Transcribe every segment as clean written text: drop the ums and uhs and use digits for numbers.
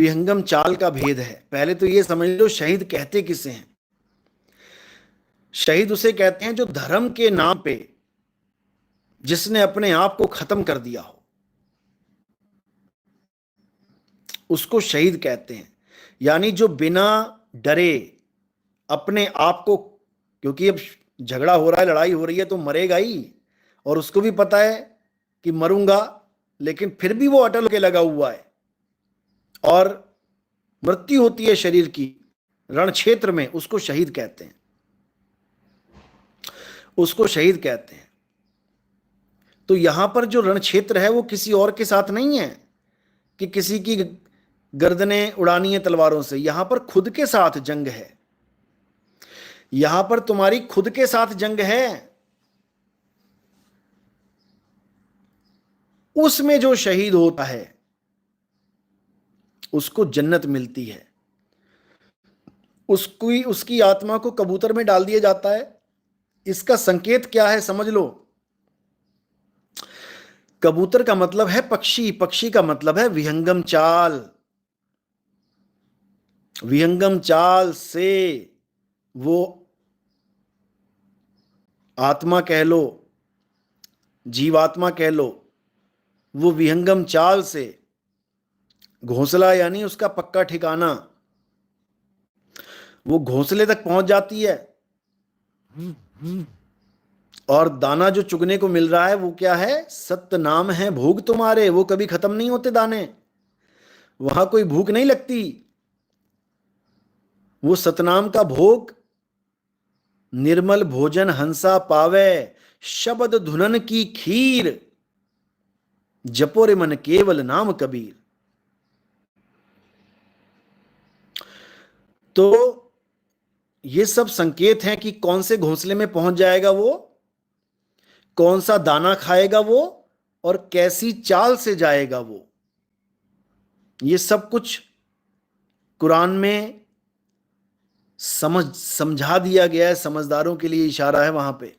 विहंगम चाल का भेद है। पहले तो ये समझ लो शहीद कहते किसे हैं। शहीद उसे कहते हैं जो धर्म के नाम पे जिसने अपने आप को खत्म कर दिया हो, उसको शहीद कहते हैं। यानी जो बिना डरे अपने आप को, क्योंकि अब झगड़ा हो रहा है, लड़ाई हो रही है, तो मरेगा ही, और उसको भी पता है कि मरूंगा, लेकिन फिर भी वो अटल के लगा हुआ है, और मृत्यु होती है शरीर की रण क्षेत्र में, उसको शहीद कहते हैं, उसको शहीद कहते हैं। तो यहां पर जो रण क्षेत्र है वो किसी और के साथ नहीं है कि किसी की गर्दनें उड़ानी है तलवारों से। यहां पर खुद के साथ जंग है, यहां पर तुम्हारी खुद के साथ जंग है। उसमें जो शहीद होता है उसको जन्नत मिलती है, उसकी आत्मा को कबूतर में डाल दिया जाता है। इसका संकेत क्या है समझ लो। कबूतर का मतलब है पक्षी, पक्षी का मतलब है विहंगम चाल। विहंगम चाल से वो आत्मा कह लो, जीवात्मा कह लो, वो विहंगम चाल से घोंसला यानी उसका पक्का ठिकाना, वो घोंसले तक पहुंच जाती है। और दाना जो चुगने को मिल रहा है वो क्या है? सत्य नाम है भोग तुम्हारे, वो कभी खत्म नहीं होते दाने, वहां कोई भूख नहीं लगती। वो सतनाम का भोग निर्मल भोजन हंसा पावे, शब्द धुनन की खीर, जपो रे मन केवल नाम कबीर। तो ये सब संकेत हैं कि कौन से घोंसले में पहुंच जाएगा वो, कौन सा दाना खाएगा वो, और कैसी चाल से जाएगा वो। ये सब कुछ कुरान में समझा दिया गया है, समझदारों के लिए इशारा है वहां पे।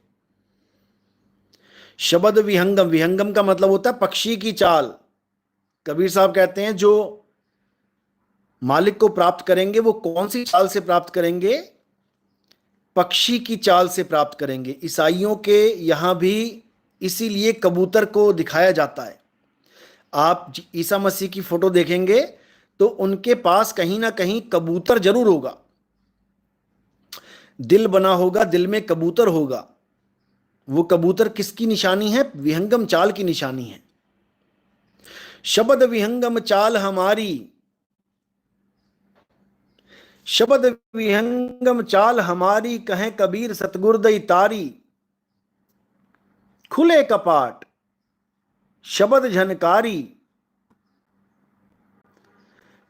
शब्द विहंगम, विहंगम का मतलब होता है पक्षी की चाल। कबीर साहब कहते हैं जो मालिक को प्राप्त करेंगे वो कौन सी चाल से प्राप्त करेंगे? पक्षी की चाल से प्राप्त करेंगे। ईसाइयों के यहां भी इसीलिए कबूतर को दिखाया जाता है। आप ईसा मसीह की फोटो देखेंगे तो उनके पास कहीं ना कहीं कबूतर जरूर होगा, दिल बना होगा, दिल में कबूतर होगा। वो कबूतर किसकी निशानी है? विहंगम चाल की निशानी है। शब्द विहंगम चाल हमारी, शब्द विहंगम चाल हमारी, कहें कबीर सतगुरदई तारी। खुले कपाट शब्द झनकारी,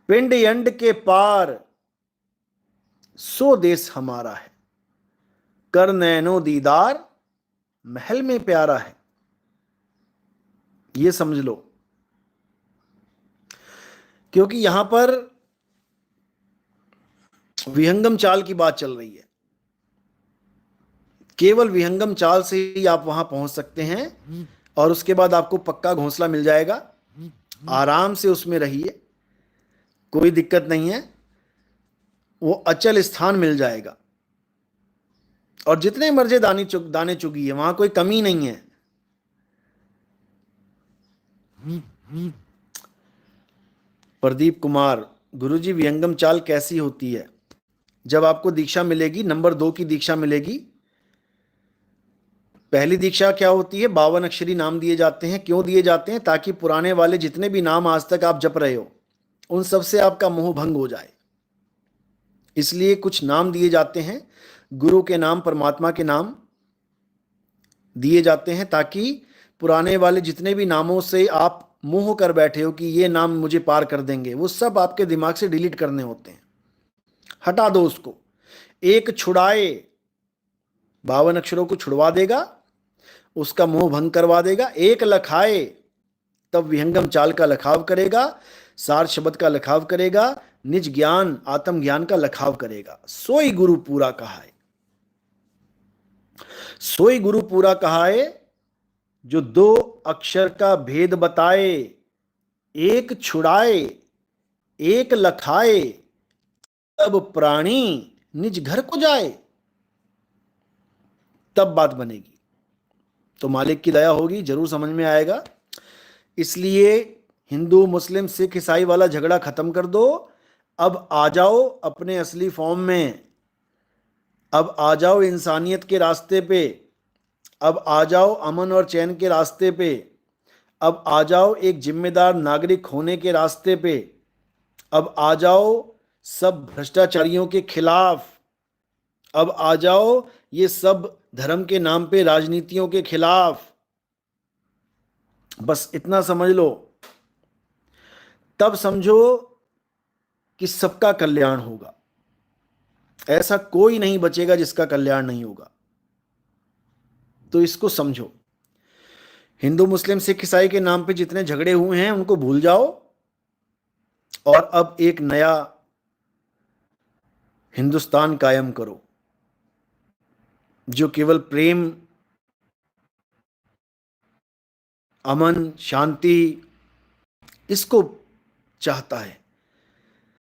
पिंड यंड के पार, सो देश हमारा है। कर नैनो दीदार, महल में प्यारा है। ये समझ लो, क्योंकि यहां पर विहंगम चाल की बात चल रही है। केवल विहंगम चाल से ही आप वहां पहुंच सकते हैं, और उसके बाद आपको पक्का घोंसला मिल जाएगा। आराम से उसमें रहिए, कोई दिक्कत नहीं है, वो अचल स्थान मिल जाएगा। और जितने मर्जी दाने चुगिए, वहां कोई कमी नहीं है। प्रदीप कुमार, गुरुजी विहंगम चाल कैसी होती है? जब आपको दीक्षा मिलेगी, नंबर 2 की दीक्षा मिलेगी। पहली दीक्षा क्या होती है? 52 अक्षरी नाम दिए जाते हैं। क्यों दिए जाते हैं? ताकि पुराने वाले जितने भी नाम आज तक आप जप रहे हो उन सब से आपका मोह भंग हो जाए, इसलिए कुछ नाम दिए जाते हैं। गुरु के नाम, परमात्मा के नाम दिए जाते हैं, ताकि पुराने वाले जितने भी नामों से आप मोह कर बैठे हो कि ये नाम मुझे पार कर देंगे, वो सब आपके दिमाग से डिलीट करने होते हैं। हटा दो उसको। एक छुड़ाए, 52 अक्षरों को छुड़वा देगा, उसका मोह भंग करवा देगा। एक लखाए, तब विहंगम चाल का लखाव करेगा, सार शब्द का लखाव करेगा, निज ज्ञान आत्म ज्ञान का लखाव करेगा। सोई गुरु पूरा कहाए, सोई गुरु पूरा कहाए, जो 2 अक्षर का भेद बताए। एक छुड़ाए, एक लखाए तब प्राणी निज घर को जाए, तब बात बनेगी। तो मालिक की दया होगी, जरूर समझ में आएगा। इसलिए हिंदू मुस्लिम सिख ईसाई वाला झगड़ा खत्म कर दो। अब आ जाओ अपने असली फॉर्म में, अब आ जाओ इंसानियत के रास्ते पे, अब आ जाओ अमन और चैन के रास्ते पे, अब आ जाओ एक जिम्मेदार नागरिक होने के रास्ते पे, अब आ जाओ सब भ्रष्टाचारियों के खिलाफ, अब आ जाओ ये सब धर्म के नाम पे राजनीतियों के खिलाफ। बस इतना समझ लो, तब समझो कि सबका कल्याण होगा। ऐसा कोई नहीं बचेगा जिसका कल्याण नहीं होगा। तो इसको समझो। हिंदू मुस्लिम सिख ईसाई के नाम पे जितने झगड़े हुए हैं उनको भूल जाओ, और अब एक नया हिंदुस्तान कायम करो जो केवल प्रेम, अमन, शांति इसको चाहता है।